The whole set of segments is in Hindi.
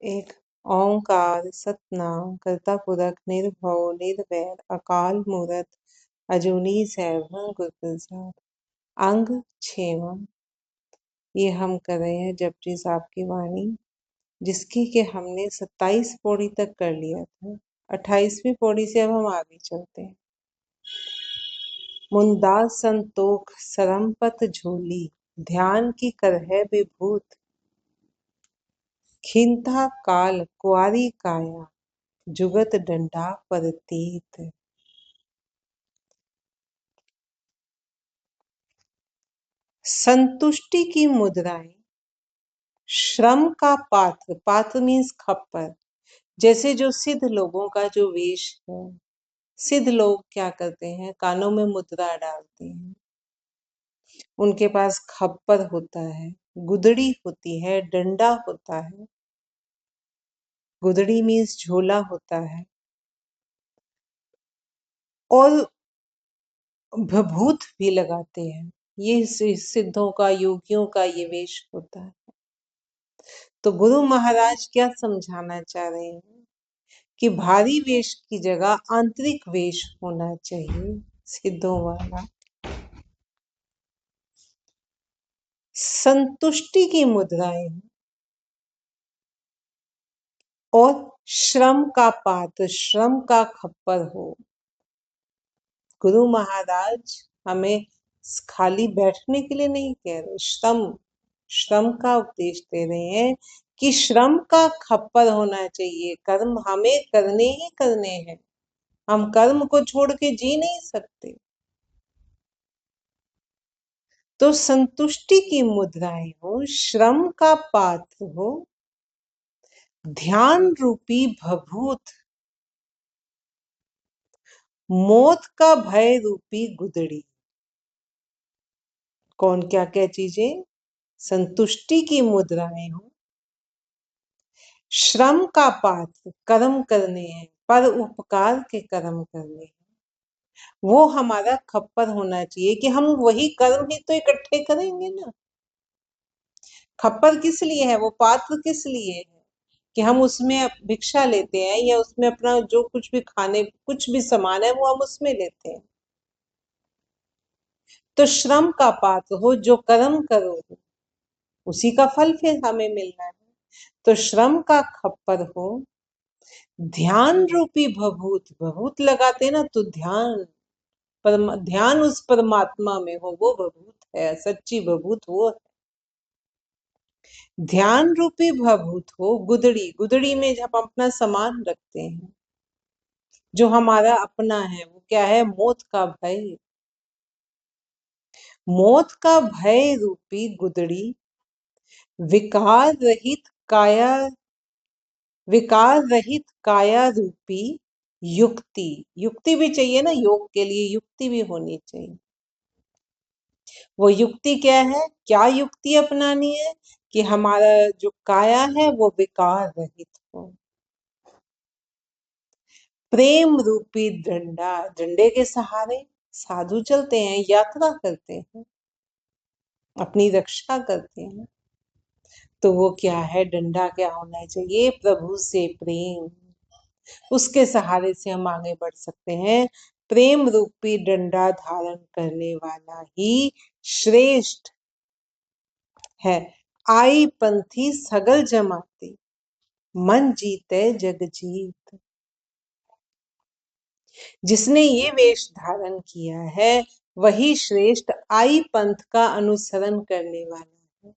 एक ओंकार सतनाम करता पुरख निर्भव निर्वैर अकाल मूरत अजूनी सैभं गुर प्रसाद। अंग 6वां। ये हम कर रहे हैं जपजी साहब की वाणी, जिसकी कि हमने 27 पौड़ी तक कर लिया था। 28वीं पौड़ी से अब हम आगे चलते हैं। मुंदास संतोख सरमपत झोली, ध्यान की करह विभूत, खिंता काल कुआरी काया, जुगत डंडा परतीत। संतुष्टि की मुद्राएं, श्रम का पात्र, पात्र मीन्स खप्पर। जैसे जो सिद्ध लोगों का जो वेश है, सिद्ध लोग क्या करते हैं, कानों में मुद्रा डालते हैं, उनके पास खप्पर होता है, गुदड़ी होती है, डंडा होता है। गुदड़ी मीन्स झोला होता है, और भभूत भी लगाते हैं। ये सिद्धों का, योगियों का ये वेश होता है। तो गुरु महाराज क्या समझाना चाह रहे हैं कि भारी वेश की जगह आंतरिक वेश होना चाहिए, सिद्धों वाला। संतुष्टि की मुद्राएं और श्रम का पात्र, श्रम का खप्पर हो। गुरु महाराज हमें खाली बैठने के लिए नहीं कह रहे, श्रम का उपदेश दे रहे हैं कि श्रम का खप्पर होना चाहिए। कर्म हमें करने ही करने हैं, हम कर्म को छोड़ के जी नहीं सकते। तो संतुष्टि की मुद्राएं हो, श्रम का पात्र हो, ध्यान रूपी भभूत, मौत का भय रूपी गुदड़ी। कौन क्या क्या चीजें? संतुष्टि की मुद्राएं हो, श्रम का पात्र, कर्म करने हैं, पर उपकार के कर्म करने हैं, वो हमारा खप्पर होना चाहिए कि हम वही कर्म ही तो इकट्ठे करेंगे ना। खप्पर किस लिए है, वो पात्र किस लिए है कि हम उसमें भिक्षा लेते हैं, या उसमें अपना जो कुछ भी खाने, कुछ भी सामान है वो हम उसमें लेते हैं। तो श्रम का पात्र हो, जो कर्म करो उसी का फल फिर हमें मिलना है। तो श्रम का खप्पर हो, ध्यान रूपी भभूत, भभूत लगाते ना तो ध्यान, ध्यान उस परमात्मा में हो, वो भभूत है, सच्ची भभूत वो है। ध्यान रूपी भभूत हो, गुदड़ी, गुदड़ी में जब हम अपना सामान रखते हैं, जो हमारा अपना है, वो क्या है, मौत का भय। मौत का भय रूपी गुदड़ी, विकार रहित काया, विकार रहित काया रूपी युक्ति। युक्ति भी चाहिए ना, योग के लिए युक्ति भी होनी चाहिए। वो युक्ति क्या है, क्या युक्ति अपनानी है कि हमारा जो काया है वो विकार रहित हो। प्रेम रूपी डंडा, डंडे के सहारे साधु चलते हैं, यात्रा करते हैं, अपनी रक्षा करते हैं। तो वो क्या है, डंडा क्या होना चाहिए, प्रभु से प्रेम, उसके सहारे से हम आगे बढ़ सकते हैं। प्रेम रूपी डंडा धारण करने वाला ही श्रेष्ठ है। आई पंथी सगल जमाते, मन जीते जग जीत। जिसने ये वेश धारण किया है वही श्रेष्ठ आई पंथ का अनुसरण करने वाला है,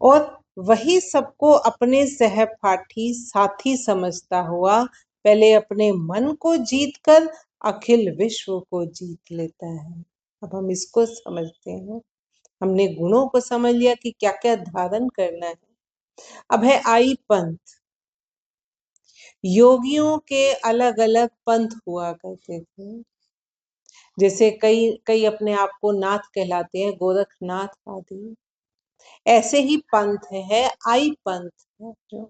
और वही सबको अपने सहपाठी साथी समझता हुआ पहले अपने मन को जीतकर अखिल विश्व को जीत लेता है। अब हम इसको समझते हैं, हमने गुणों को समझ लिया कि क्या क्या धारण करना है। अब है आई पंथ। योगियों के अलग अलग पंथ हुआ करते थे, जैसे कई कई अपने आप को नाथ कहलाते हैं, गोरखनाथ आदि। ऐसे ही पंथ है आई पंथ है। जो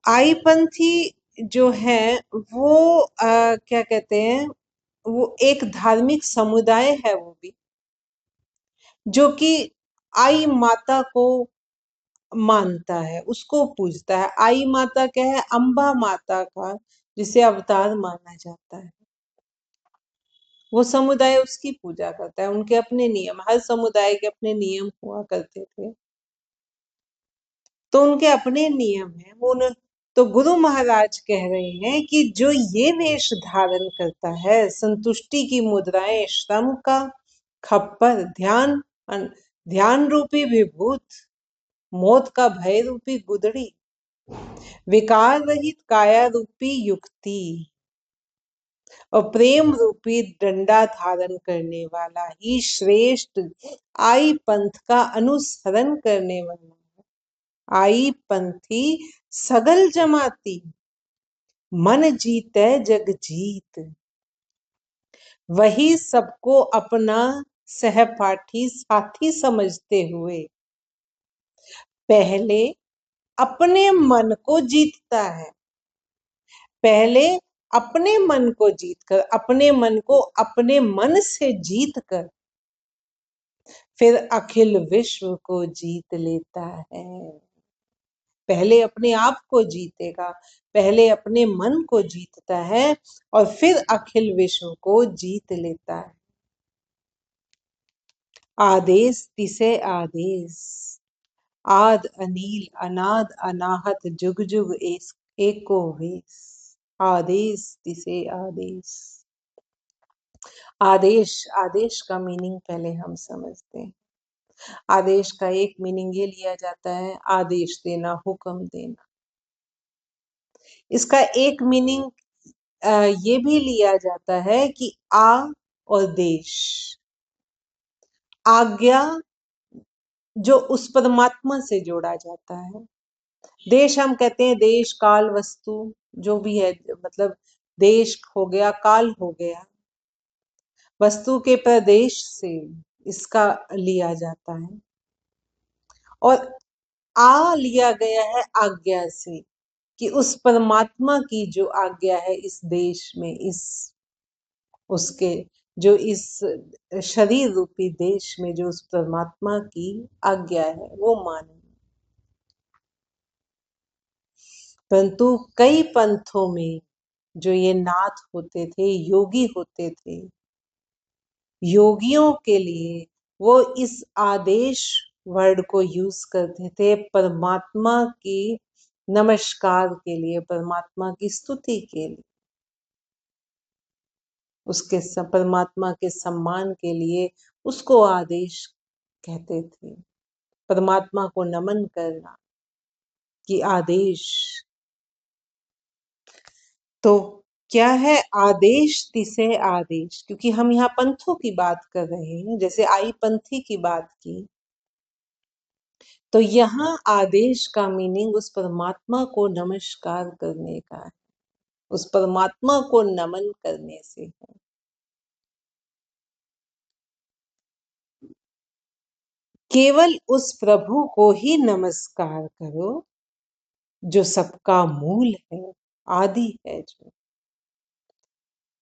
आई पंथी जो है वो क्या कहते हैं, वो एक धार्मिक समुदाय है, वो भी जो कि आई माता को मानता है, उसको पूजता है। आई माता क्या है? अम्बा माता का जिसे अवतार माना जाता है। वो समुदाय उसकी पूजा करता है। उनके अपने नियम, हर समुदाय के अपने नियम हुआ करते थे, तो उनके अपने नियम है। तो गुरु महाराज कह रहे हैं कि जो ये वेश धारण करता है, संतुष्टि की मुद्राएं, श्रम का खप्पर, ध्यान रूपी विभूत, मौत का भय रूपी गुदड़ी, विकार रहित काया रूपी युक्ति और प्रेम रूपी डंडा धारण करने वाला ही श्रेष्ठ आई पंथ का अनुसरण करने वाला है। आई पंथी सगल जमाती, मन जीते जग जीत, वही सबको अपना सहपाठी साथी समझते हुए पहले अपने मन को जीतता है। पहले अपने मन को जीतकर, अपने मन को अपने मन से जीतकर फिर अखिल विश्व को जीत लेता है। पहले अपने आप को जीतेगा, पहले अपने मन को जीतता है और फिर अखिल विश्व को जीत लेता है। आदेश तिसे आदेश, आद अनील अनाद अनाहत, जुग जुग एको वेश। आदेश तिसे आदेश। आदेश, आदेश का मीनिंग पहले हम समझते हैं। आदेश का एक मीनिंग ये लिया जाता है, आदेश देना, हुक्म देना। इसका एक मीनिंग ये भी लिया जाता है कि और देश, आज्ञा जो उस परमात्मा से जोड़ा जाता है। देश हम कहते हैं, देश काल वस्तु जो भी है, मतलब देश हो गया, काल हो गया, वस्तु के प्रदेश से इसका लिया जाता है। और लिया गया है आज्ञा से, कि उस परमात्मा की जो आज्ञा है इस देश में, इस उसके जो इस शरीर रूपी देश में जो उस परमात्मा की आज्ञा है वो माने। परंतु कई पंथों में जो ये नाथ होते थे, योगी होते थे, योगियों के लिए वो इस आदेश वर्ड को यूज करते थे परमात्मा की नमस्कार के लिए, परमात्मा की स्तुति के लिए, उसके परमात्मा के सम्मान के लिए उसको आदेश कहते थे। परमात्मा को नमन करना कि आदेश। तो क्या है आदेश तिसे आदेश? क्योंकि हम यहाँ पंथों की बात कर रहे हैं, जैसे आई पंथी की बात की, तो यहाँ आदेश का मीनिंग उस परमात्मा को नमस्कार करने का है, उस परमात्मा को नमन करने से है। केवल उस प्रभु को ही नमस्कार करो जो सबका मूल है, आदि है, जो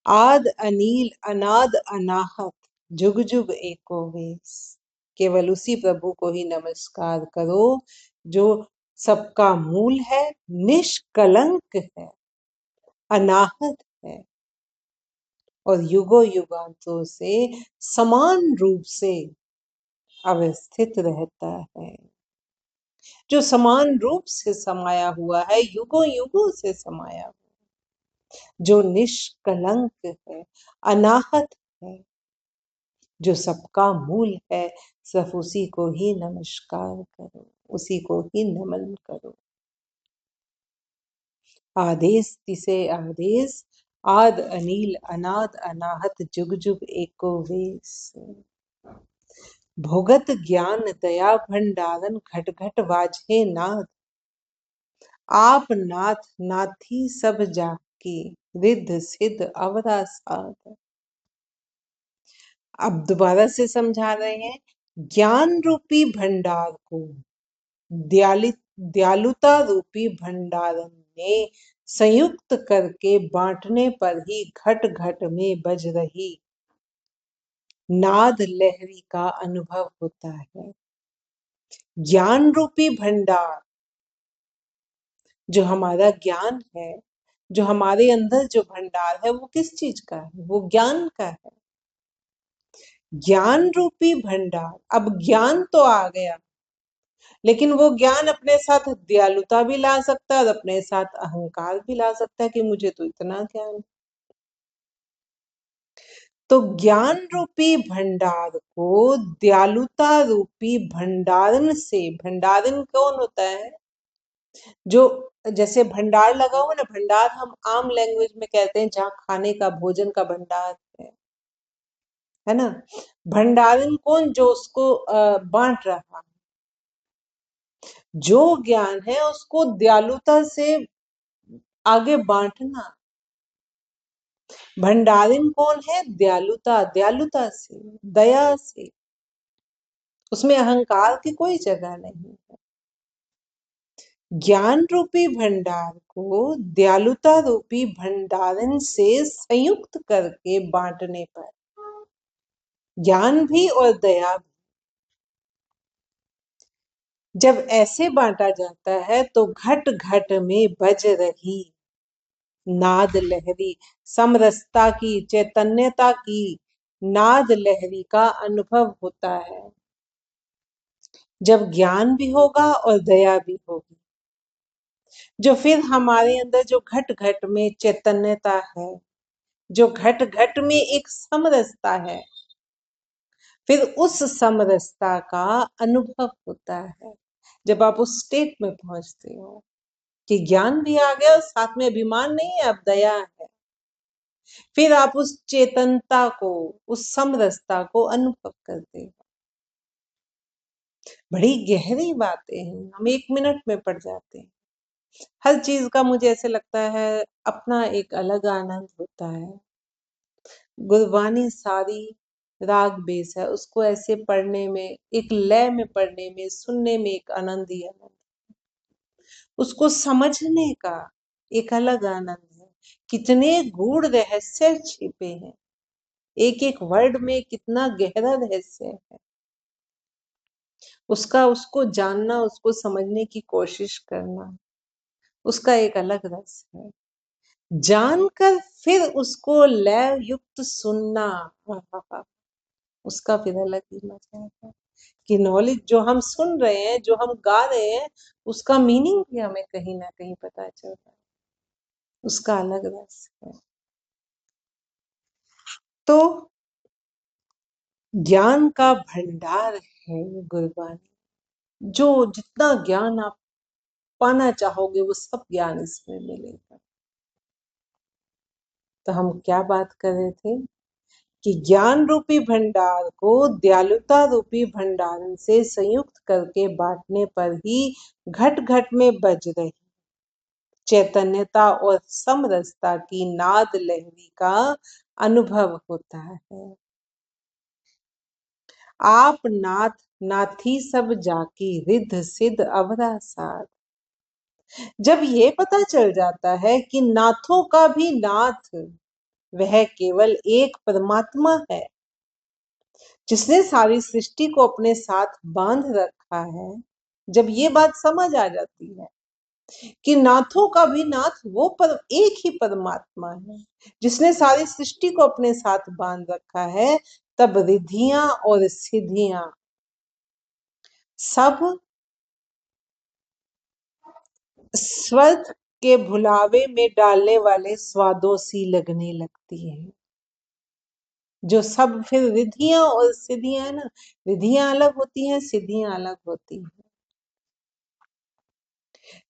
आद अनील अनाद अनाहत, जुग जुग एको वेश। केवल उसी प्रभु को ही नमस्कार करो जो सबका मूल है, निष्कलंक है, अनाहत है और युगो युगांतों से समान रूप से अवस्थित रहता है। जो समान रूप से समाया हुआ है, युगों युगों से समाया हुआ, जो निष्कलंक है, अनाहत है, जो सबका मूल है, सिर्फ उसी को ही नमस्कार करो, उसी को ही नमन करो। आदेश तिसे आदेश, आद अनील अनाद अनाहत, जुग जुग एको वेश। भोगत ज्ञान दया भंडारन, घट घट वाजे नाथ, आप नाथ नाथी सब जाके, रिद्ध सिद्ध अवरा साध। अब दोबारा से समझा रहे हैं, ज्ञान रूपी भंडार को दयालुता रूपी भंडारन ने संयुक्त करके बांटने पर ही घट घट में बज रही नाद लहरी का अनुभव होता है। ज्ञान रूपी भंडार, जो हमारा ज्ञान है, जो हमारे अंदर जो भंडार है, वो किस चीज का है? वो ज्ञान का है। ज्ञान रूपी भंडार। अब ज्ञान तो आ गया, लेकिन वो ज्ञान अपने साथ दयालुता भी ला सकता है और अपने साथ अहंकार भी ला सकता है कि मुझे तो इतना ज्ञान। तो ज्ञान रूपी भंडार को दयालुता रूपी भंडारण से, भंडारण कौन होता है? जो, जैसे भंडार लगा हुआ ना, भंडार हम आम लैंग्वेज में कहते हैं जहाँ खाने का, भोजन का भंडार है ना। भंडारण कौन? जो उसको बांट रहा है। जो ज्ञान है उसको दयालुता से आगे बांटना। भंडारण कौन है? दयालुता, दयालुता से, दया से। उसमें अहंकार की कोई जगह नहीं है। ज्ञान रूपी भंडार को दयालुता रूपी भंडारण से संयुक्त करके बांटने पर ज्ञान भी और दया भी, जब ऐसे बांटा जाता है तो घट घट में बज रही नाद लहरी, समरसता की, चैतन्यता की नाद लहरी का अनुभव होता है। जब ज्ञान भी होगा और दया भी होगी, जो फिर हमारे अंदर जो घट घट में चैतन्यता है, जो घट घट में एक समरसता है, फिर उस समरसता का अनुभव होता है जब आप उस स्टेट में पहुंचते हो कि ज्ञान भी आ गया और साथ में अभिमान नहीं है, अब दया है। फिर आप उस चेतनता को, उस समरसता को अनुभव करते हो। बड़ी गहरी बातें हैं, हम 1 मिनट में पढ़ जाते हैं। हर चीज का मुझे ऐसे लगता है अपना एक अलग आनंद होता है। गुरबानी सारी राग बेस है, उसको ऐसे पढ़ने में, एक लय में पढ़ने में, सुनने में एक आनंद ही आनंद, उसको समझने का एक अलग आनंद है। कितने गूढ़ रहस्य छिपे हैं, एक एक वर्ड में कितना गहरा रहस्य है, उसका, उसको जानना, उसको समझने की कोशिश करना, उसका एक अलग रस है। जानकर फिर उसको लय युक्त सुनना, उसका फिर अलग ही मजा है कि नॉलेज जो हम सुन रहे हैं, जो हम गा रहे हैं, उसका मीनिंग भी हमें कहीं ना कहीं पता चल रहा है, उसका अलग रस है। तो ज्ञान का भंडार है गुरबानी। जो जितना ज्ञान आप पाना चाहोगे वो सब ज्ञान इसमें मिलेगा। तो हम क्या बात कर रहे थे कि ज्ञान रूपी भंडार को दयालुता रूपी भंडारण से संयुक्त करके बांटने पर ही घट घट में बज रही चैतन्यता और समरसता की नाद लहरी का अनुभव होता है। आप नाथ नाथी सब जाकी, रिद्ध सिद्ध अवरा साध। जब ये पता चल जाता है कि नाथों का भी नाथ वह केवल एक परमात्मा है, जिसने सारी सृष्टि को अपने साथ बांध रखा है, जब ये बात समझ आ जाती है कि नाथों का भी नाथ वो पर एक ही परमात्मा है जिसने सारी सृष्टि को अपने साथ बांध रखा है, तब रिद्धियां और सिद्धियां सब स्वर्ग के भुलावे में डालने वाले स्वादों सी लगने लगती है। जो सब फिर रिद्धियां और सिद्धियां है ना, रिद्धियां अलग होती हैं, सिद्धियां अलग होती हैं।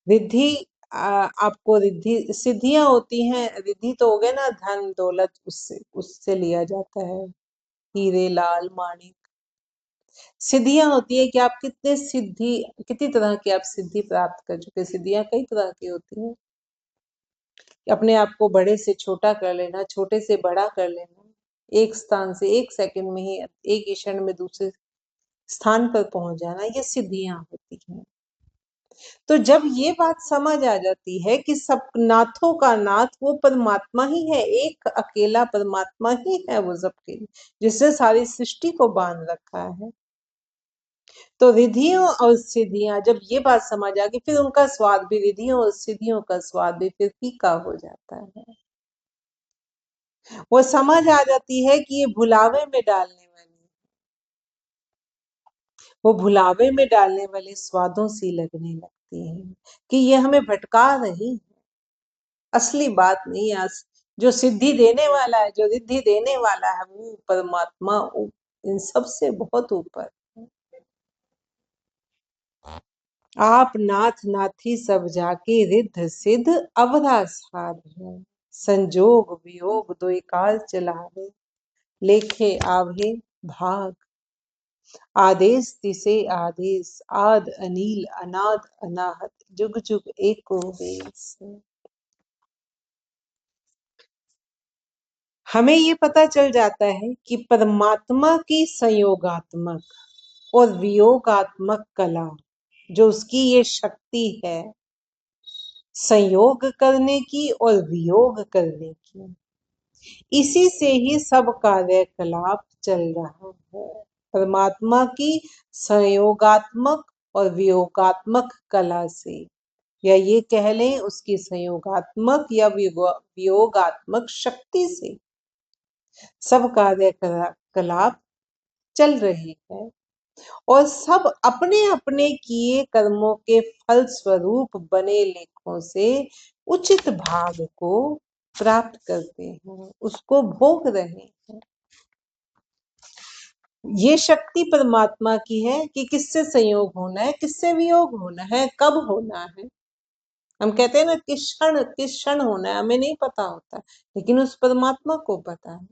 रिद्धि आपको रिद्धि, सिद्धियां होती हैं, रिद्धि तो हो गए ना धन दौलत, उससे उससे लिया जाता है, हीरे लाल माणिक। सिद्धियां होती है कि आप कितने सिद्धि, कितनी तरह की आप सिद्धि प्राप्त कर चुके। सिद्धियां कई तरह की होती हैं, अपने आप को बड़े से छोटा कर लेना, छोटे से बड़ा कर लेना, एक स्थान से एक सेकंड में ही, एक ही क्षण में दूसरे स्थान पर पहुंच जाना, ये सिद्धियां होती हैं। तो जब ये बात समझ आ जाती है कि सब नाथों का नाथ वो परमात्मा ही है, एक अकेला परमात्मा ही है वो सबके लिए, जिसने सारी सृष्टि को बांध रखा है, तो रिद्धियों और सिद्धियां जब ये बात समझ आ गई, फिर उनका स्वाद भी, रिद्धियों और सिद्धियों का स्वाद भी फिर फीका हो जाता है। वो समझ आ जाती है कि ये भुलावे में डालने वाली, वो भुलावे में डालने वाले स्वादों सी लगने लगती है, कि ये हमें भटका रही है। असली बात नहीं है। जो सिद्धि देने वाला है, जो रिद्धि देने वाला है, वो परमात्मा इन सब से बहुत ऊपर है। आप नाथ नाथी सब जाके, रिद्ध सिद्ध अवधा साध है। संजोग वियोग दो काल चलावे, लेखे आवे भाग। आदेश तिसे आदेश, आद अनील अनाद अनाहत, जुग जुग एको वेस। हमें ये पता चल जाता है कि परमात्मा की संयोगात्मक और वियोगात्मक कला, जो उसकी ये शक्ति है संयोग करने की और वियोग करने की, इसी से ही सब कार्यकलाप चल रहा है। परमात्मा की संयोगात्मक और वियोगात्मक कला से, या ये कह लें उसकी संयोगात्मक या वियोगात्मक शक्ति से सब कार्यकलाप चल रहे हैं, और सब अपने अपने किए कर्मों के फल स्वरूप बने लेखों से उचित भाग को प्राप्त करते हैं, उसको भोग रहे हैं। ये शक्ति परमात्मा की है कि किससे संयोग होना है, किससे वियोग होना है, कब होना है। हम कहते हैं ना, किस क्षण होना है हमें नहीं पता होता, लेकिन उस परमात्मा को पता है।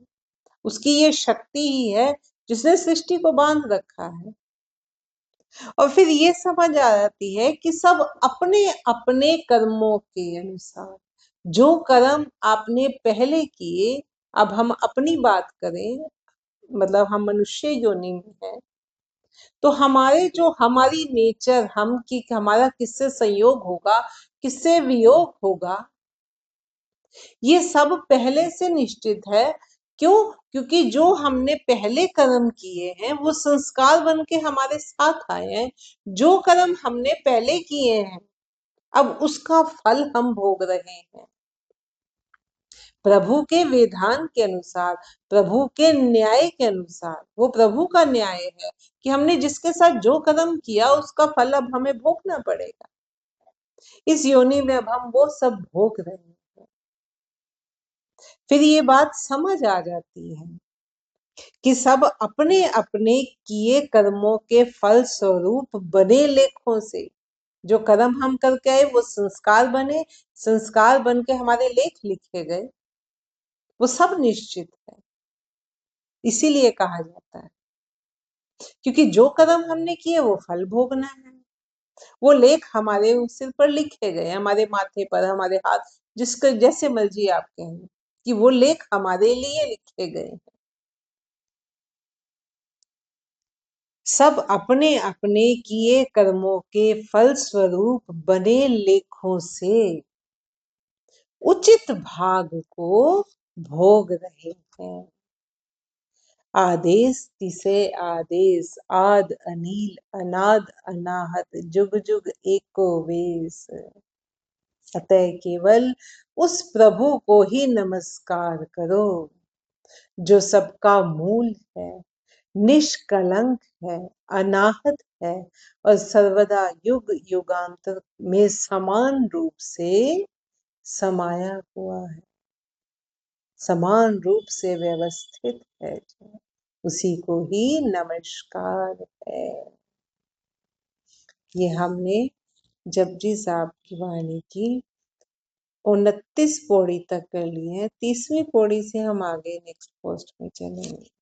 उसकी ये शक्ति ही है जिसने सृष्टि को बांध रखा है। और फिर ये समझ आ जाती है कि सब अपने अपने कर्मों के अनुसार, जो कर्म आपने पहले किए, अब हम अपनी बात करें, मतलब हम मनुष्य योनि में हैं, तो हमारे जो हमारी नेचर, हम की हमारा किससे संयोग होगा, किससे वियोग होगा, ये सब पहले से निश्चित है। क्यों? क्योंकि जो हमने पहले कर्म किए हैं वो संस्कार बन के हमारे साथ आए हैं। जो कर्म हमने पहले किए हैं, अब उसका फल हम भोग रहे हैं। प्रभु के विधान के अनुसार, प्रभु के न्याय के अनुसार, वो प्रभु का न्याय है कि हमने जिसके साथ जो कर्म किया उसका फल अब हमें भोगना पड़ेगा। इस योनि में अब हम वो सब भोग रहे हैं। फिर ये बात समझ आ जाती है कि सब अपने अपने किए कर्मों के फल स्वरूप बने लेखों से, जो कर्म हम करके आए वो संस्कार बने, संस्कार बन के हमारे लेख लिखे गए, वो सब निश्चित है। इसीलिए कहा जाता है, क्योंकि जो कर्म हमने किए वो फल भोगना है। वो लेख हमारे सिर पर लिखे गए, हमारे माथे पर, हमारे हाथ, जिसके जैसे मर्जी आप कहें, कि वो लेख हमारे लिए लिखे गए। सब अपने अपने किए कर्मों के फल स्वरूप बने लेखों से उचित भाग को भोग रहे हैं। आदेश तिसे आदेश, आद अनील अनाद अनाहत, जुग जुग एको वेस। अतः केवल उस प्रभु को ही नमस्कार करो जो सबका मूल है, निष्कलंक है, अनाहत है, और सर्वदा युग युगांतर में समान रूप से समाया हुआ है, समान रूप से व्यवस्थित है। उसी को ही नमस्कार है। ये हमने जपजी साहब की वाणी की 29 पौड़ी तक कर ली है। 30वीं पौड़ी से हम आगे नेक्स्ट पोस्ट में चलेंगे।